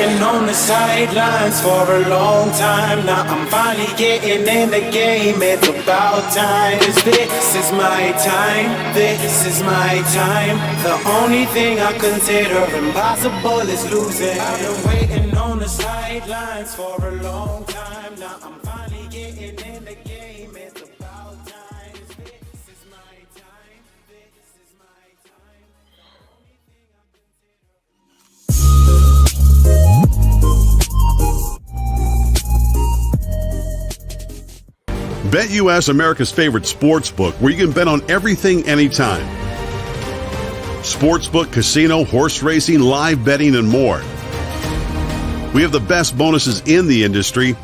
waiting on the sidelines for a long time. Now I'm finally getting in the game. It's about time. 'Cause this is my time. This is my time. The only thing I consider impossible is losing. I've been waiting on the sidelines for a long time. Now I'm finally getting in the game. It's about time. 'Cause this is my time. This is my time. The only thing I BetUS, America's favorite sports book, where you can bet on everything anytime. Sportsbook, casino, horse racing, live betting, and more. We have the best bonuses in the industry.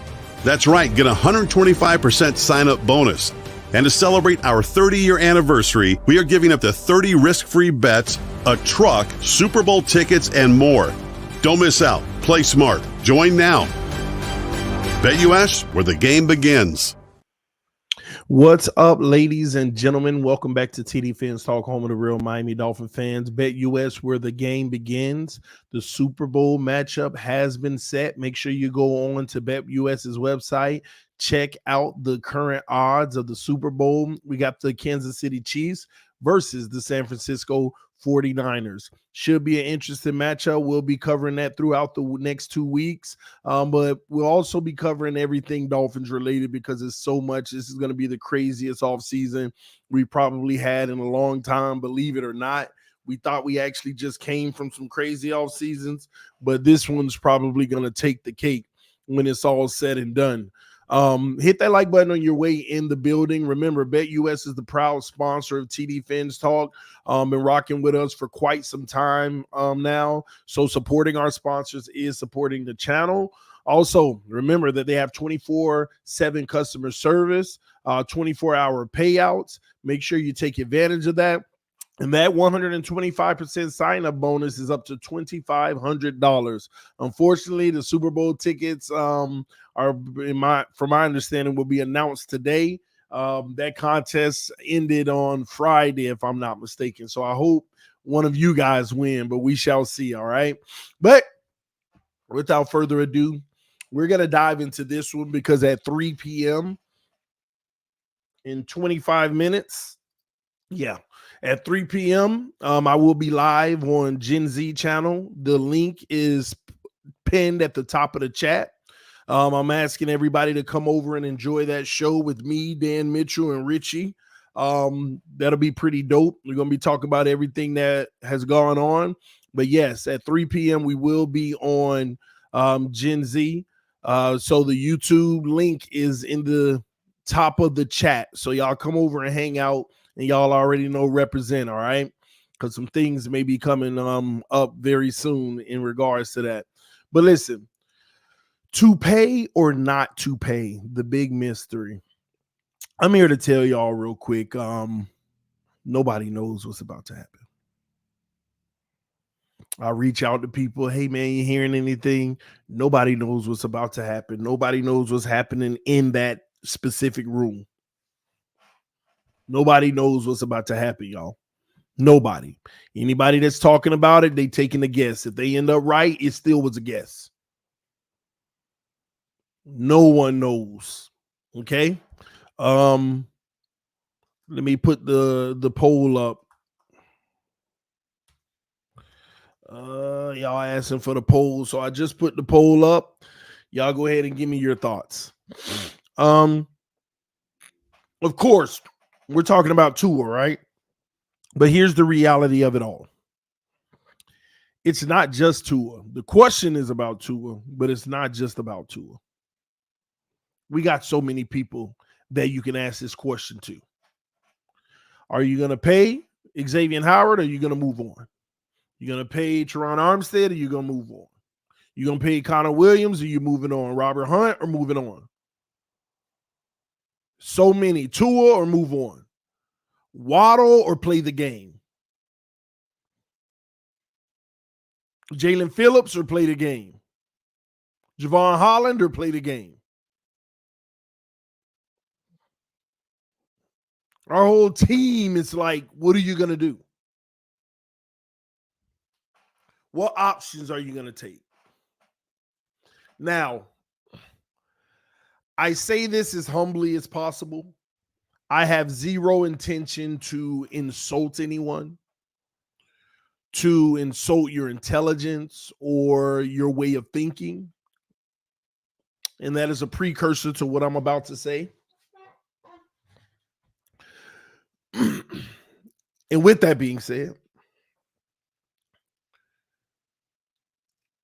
That's right, get a 125% sign-up bonus. And to celebrate our 30-year anniversary, we are giving up to 30 risk-free bets, a truck, Super Bowl tickets, and more. Don't miss out. Play smart. Join now. BetUS, where the game begins. What's up, ladies and gentlemen? Welcome back to TD Fans Talk, home of the real Miami Dolphin fans. BetUS, where the game begins. The Super Bowl matchup has been set. Make sure you go on to BetUS's website. Check out the current odds of the Super Bowl. We got the Kansas City Chiefs versus the San Francisco 49ers. Should be an interesting matchup. We'll be covering that throughout the next 2 weeks. But we'll also be covering everything Dolphins related because it's so much. This is going to be the craziest offseason we probably had in a long time, believe it or not. We thought we actually just came from some crazy off seasons, but this one's probably going to take the cake when it's all said and done. Hit that like button on your way in the building. Remember, BetUS is the proud sponsor of TD Fans Talk. Been rocking with us for quite some time now. So supporting our sponsors is supporting the channel. Also, remember that they have 24/7 customer service, 24-hour payouts. Make sure you take advantage of that. And that 125% sign-up bonus is up to $2,500. Unfortunately, the Super Bowl tickets from my understanding, will be announced today. That contest ended on Friday, if I'm not mistaken. So I hope one of you guys win, but we shall see. All right. But without further ado, we're going to dive into this one because at 3 p.m. in 25 minutes, at 3 p.m., I will be live on Gen Z channel. The link is pinned at the top of the chat. I'm asking everybody to come over and enjoy that show with me, Dan Mitchell, and Richie. That'll be pretty dope. We're going to be talking about everything that has gone on. But yes, at 3 p.m., we will be on Gen Z. So the YouTube link is in the top of the chat. So y'all come over and hang out. And y'all already know represent, all right? Because some things may be coming up very soon in regards to that. But listen, to pay or not to pay, the big mystery. I'm here to tell y'all real quick. Nobody knows what's about to happen. I reach out to people. Hey, man, you hearing anything? Nobody knows what's about to happen. Nobody knows what's happening in that specific room. Nobody knows what's about to happen, y'all. Nobody. Anybody that's talking about it, they taking a guess. If they end up right, it still was a guess. No one knows. Okay. Let me put the poll up. Y'all asking for the poll, so I just put the poll up. Y'all go ahead and give me your thoughts. Of course, we're talking about Tua, right? But here's the reality of it all. It's not just Tua. The question is about Tua, but it's not just about Tua. We got so many people that you can ask this question to. Are you going to pay Xavier Howard or are you going to move on? You're going to pay Teron Armstead or you're going to move on? You're going to pay Connor Williams or you moving on? Robert Hunt or moving on? So many. Tua or move on? Waddle or play the game? Jalen Phillips or play the game? Javon Holland or play the game? Our whole team is like, what are you going to do? What options are you going to take? Now, I say this as humbly as possible. I have zero intention to insult anyone, to insult your intelligence or your way of thinking. And that is a precursor to what I'm about to say. And with that being said,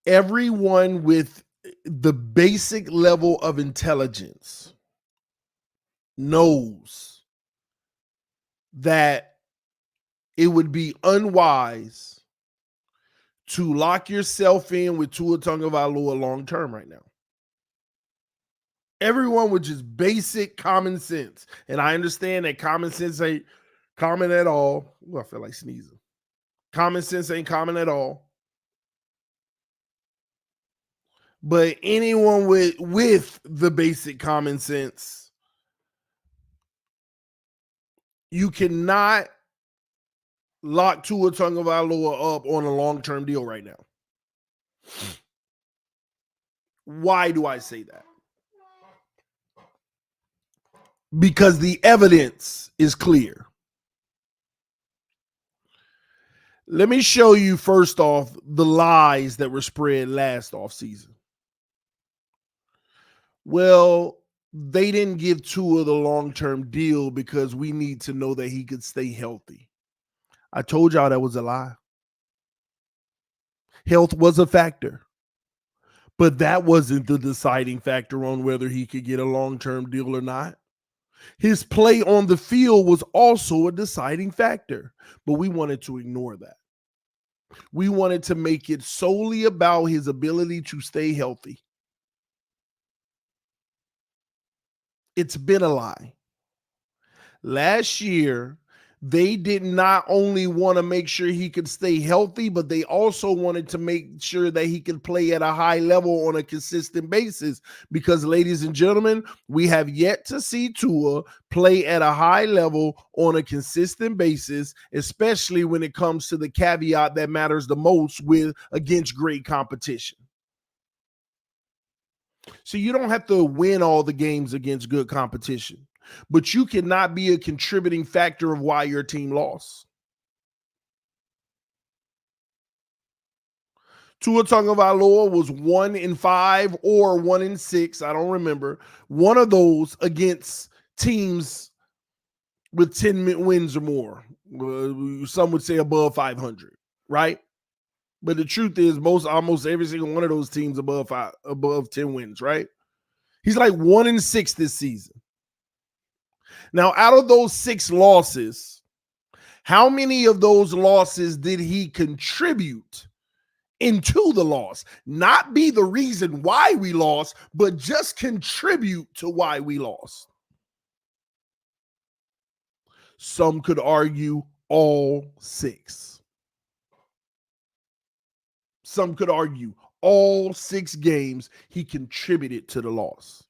everyone with the basic level of intelligence knows that it would be unwise to lock yourself in with Tua Tagovailoa long term right now. Everyone with just basic common sense, and I understand that common sense ain't common at all. Ooh, I feel like sneezing. Common sense ain't common at all. But anyone with the basic common sense, you cannot lock Tua Tagovailoa up on a long-term deal right now. Why do I say that? Because the evidence is clear. Let me show you first off the lies that were spread last offseason. Well, they didn't give Tua the long-term deal because we need to know that he could stay healthy. I told y'all that was a lie. Health was a factor, but that wasn't the deciding factor on whether he could get a long-term deal or not. His play on the field was also a deciding factor, but we wanted to ignore that. We wanted to make it solely about his ability to stay healthy. It's been a lie. Last year, they did not only want to make sure he could stay healthy, but they also wanted to make sure that he could play at a high level on a consistent basis. Because, ladies and gentlemen, we have yet to see Tua play at a high level on a consistent basis, especially when it comes to the caveat that matters the most against great competition. So you don't have to win all the games against good competition, but you cannot be a contributing factor of why your team lost. Tua Tagovailoa was 1-5 or 1-6. I don't remember. One of those against teams with 10 wins or more. Some would say above 500, right? But the truth is, almost every single one of those teams above 10 wins, right? He's like 1-6 this season. Now, out of those 6 losses, how many of those losses did he contribute into the loss? Not be the reason why we lost, but just contribute to why we lost. Some could argue all 6. Some could argue all 6 games he contributed to the loss.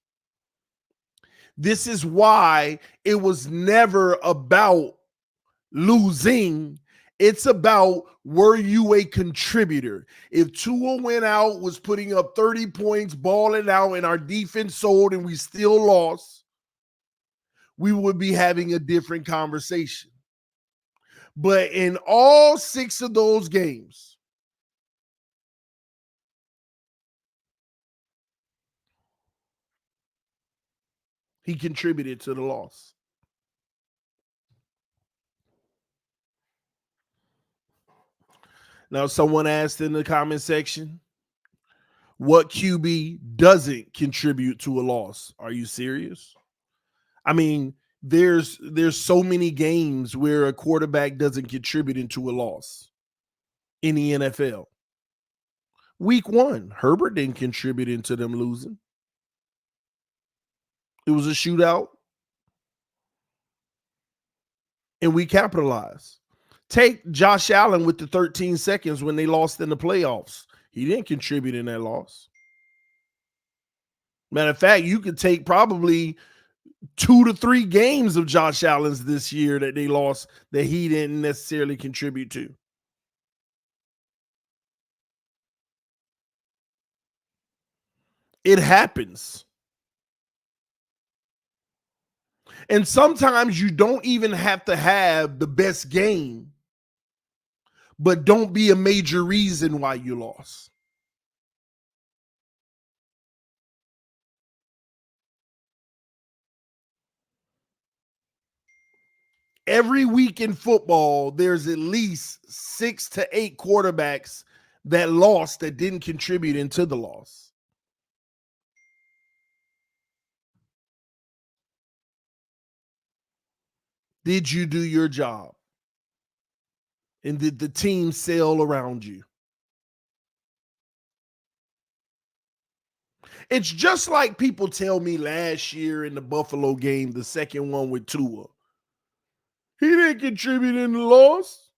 This is why it was never about losing. It's about, were you a contributor? If Tua went out, was putting up 30 points, balling out, and our defense sold and we still lost, we would be having a different conversation. But in all 6 of those games, he contributed to the loss. Now, someone asked in the comment section, what QB doesn't contribute to a loss? Are you serious? I mean, there's so many games where a quarterback doesn't contribute into a loss in the NFL. Week 1, Herbert didn't contribute into them losing. It was a shootout, and we capitalized. Take Josh Allen with the 13 seconds when they lost in the playoffs. He didn't contribute in that loss. Matter of fact, you could take probably 2 to 3 games of Josh Allen's this year that they lost that he didn't necessarily contribute to. It happens. And sometimes you don't even have to have the best game, but don't be a major reason why you lost. Every week in football, there's at least 6 to 8 quarterbacks that lost that didn't contribute into the loss. Did you do your job? And did the team sail around you? It's just like people tell me last year in the Buffalo game, the second one with Tua. He didn't contribute in the loss,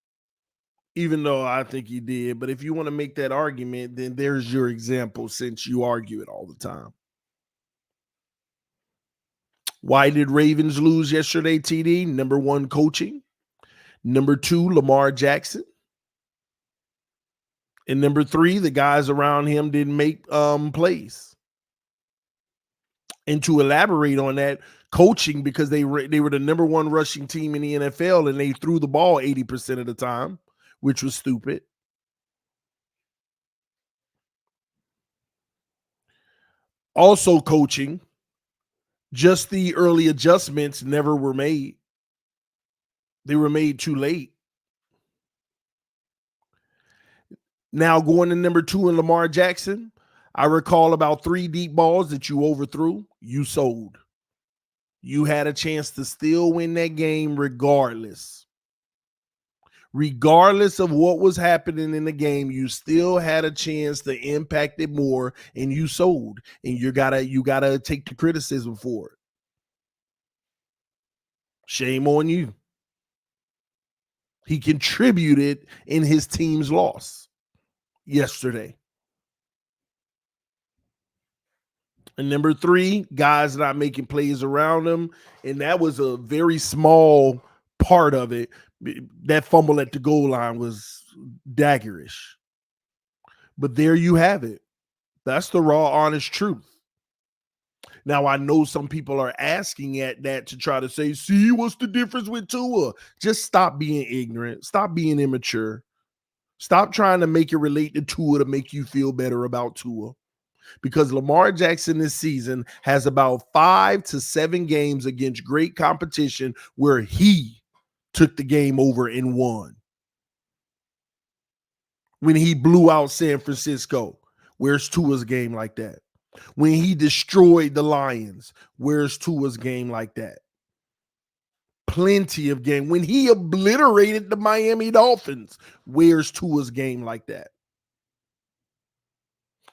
even though I think he did. But if you want to make that argument, then there's your example since you argue it all the time. Why did Ravens lose yesterday, TD? Number 1, coaching. Number 2, Lamar Jackson. And number 3, the guys around him didn't make plays. And to elaborate on that, coaching, because they were the number 1 rushing team in the NFL and they threw the ball 80% of the time, which was stupid. Also coaching, just the early adjustments never were made. They were made too late. Now going to number 2 in Lamar Jackson, I recall about 3 deep balls that you overthrew. You sold. You had a chance to still win that game regardless. Regardless of what was happening in the game, you still had a chance to impact it more, and you sold. And you gotta take the criticism for it. Shame on you. He contributed in his team's loss yesterday. And number 3, guys not making plays around him. And that was a very small part of it. That fumble at the goal line was daggerish. But there you have it. That's the raw, honest truth. Now, I know some people are asking at that to try to say, see, what's the difference with Tua? Just stop being ignorant. Stop being immature. Stop trying to make it relate to Tua to make you feel better about Tua. Because Lamar Jackson this season has about 5 to 7 games against great competition where he took the game over and won. When he blew out San Francisco, where's Tua's game like that? When he destroyed the Lions, where's Tua's game like that? Plenty of game. When he obliterated the Miami Dolphins, where's Tua's game like that?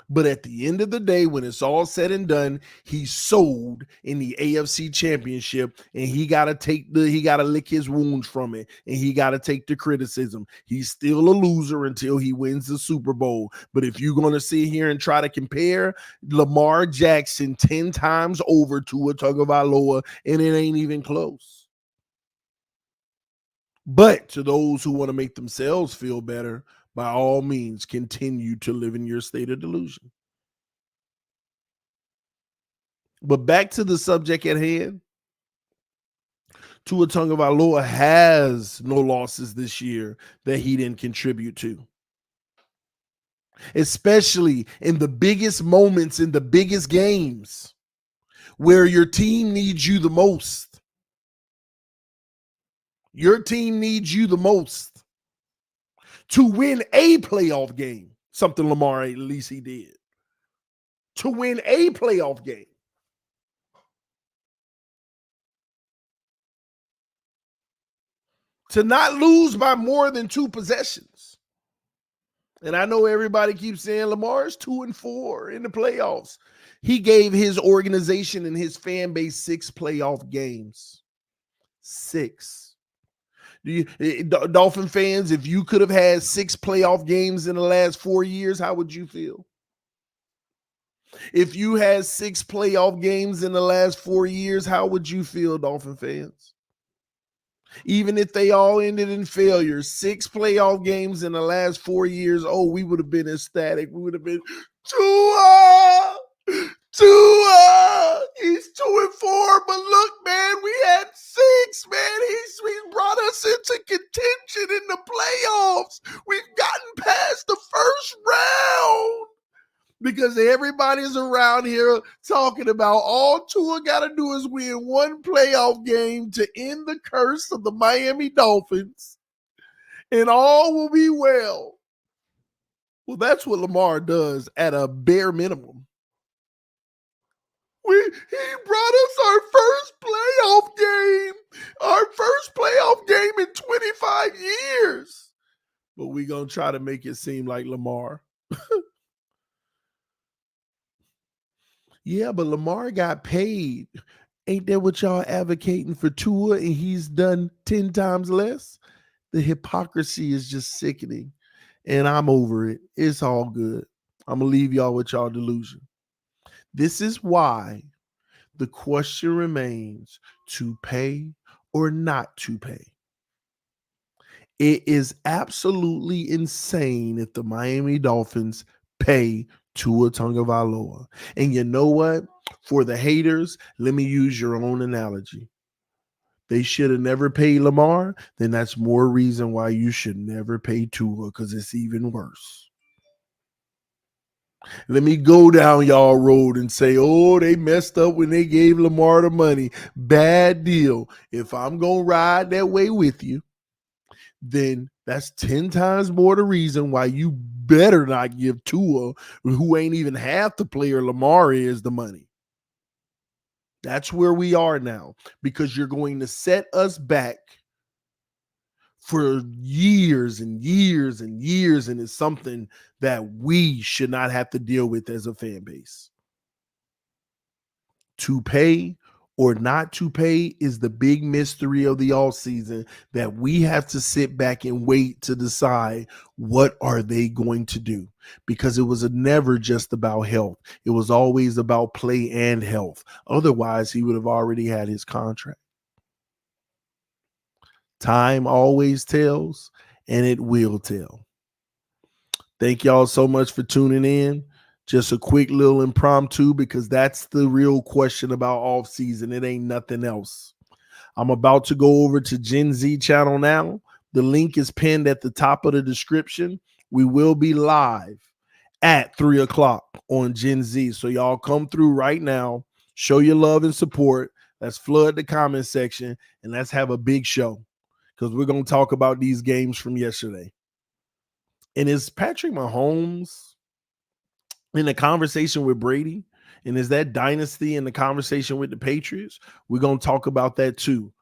But at the end of the day, when it's all said and done, he sold in the AFC Championship, and he got to lick his wounds from it, and he got to take the criticism. He's still a loser until he wins the Super Bowl. But if you're going to sit here and try to compare Lamar Jackson 10 times over to Tua Tagovailoa, and it ain't even close. But to those who want to make themselves feel better, by all means, continue to live in your state of delusion. But back to the subject at hand. Tua Tagovailoa has no losses this year that he didn't contribute to. Especially in the biggest moments, in the biggest games, where your team needs you the most. Your team needs you the most to win a playoff game, something Lamar, at least he did. To win a playoff game. To not lose by more than 2 possessions. And I know everybody keeps saying Lamar's 2-4 in the playoffs. He gave his organization and his fan base 6 playoff games. 6. Dolphin fans, if you could have had 6 playoff games in the last 4 years, how would you feel? If you had 6 playoff games in the last 4 years, how would you feel, Dolphin fans? Even if they all ended in failure, 6 playoff games in the last 4 years, we would have been ecstatic. We would have been, Tua! Tua, he's 2-4, but look, man, we had 6, man. He's brought us into contention in the playoffs. We've gotten past the first round because everybody's around here talking about all Tua got to do is win one playoff game to end the curse of the Miami Dolphins, and all will be well. Well, that's what Lamar does at a bare minimum. He brought us our first playoff game in 25 years. But we're going to try to make it seem like Lamar. Yeah, but Lamar got paid. Ain't that what y'all advocating for Tua, and he's done 10 times less? The hypocrisy is just sickening, and I'm over it. It's all good. I'm going to leave y'all with y'all delusion. This is why the question remains to pay or not to pay. It is absolutely insane if the Miami Dolphins pay Tua Tagovailoa. And you know what? For the haters, let me use your own analogy. They should have never paid Lamar. Then that's more reason why you should never pay Tua, because it's even worse. Let me go down y'all road and say, oh, they messed up when they gave Lamar the money. Bad deal. If I'm going to ride that way with you, then that's 10 times more the reason why you better not give Tua, who ain't even half the player Lamar is, the money. That's where we are now, because you're going to set us back for years and years and years, and it's something that we should not have to deal with as a fan base. To pay or not to pay is the big mystery of the offseason that we have to sit back and wait to decide what are they going to do, because it was never just about health. It was always about play and health. Otherwise, he would have already had his contract. Time always tells, and it will tell. Thank y'all so much for tuning in. Just a quick little impromptu, because that's the real question about offseason. It ain't nothing else. I'm about to go over to Gen Z channel now. The link is pinned at the top of the description. We will be live at 3 o'clock on Gen Z. So y'all come through right now. Show your love and support. Let's flood the comment section, and let's have a big show, because we're going to talk about these games from yesterday. And is Patrick Mahomes in the conversation with Brady? And is that dynasty in the conversation with the Patriots? We're going to talk about that too.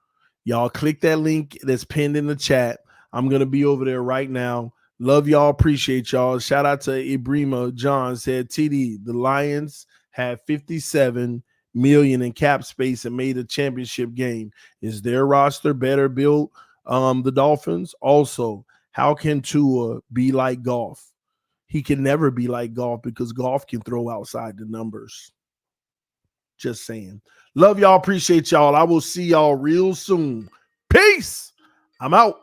Y'all click that link that's pinned in the chat. I'm going to be over there right now. Love y'all. Appreciate y'all. Shout out to Ibrima John, said, TD, the Lions had 57 million in cap space and made a championship game. Is their roster better built? The Dolphins? Also, how can Tua be like golf? He can never be like golf, because golf can throw outside the numbers. Just saying. Love y'all. Appreciate y'all. I will see y'all real soon. Peace. I'm out.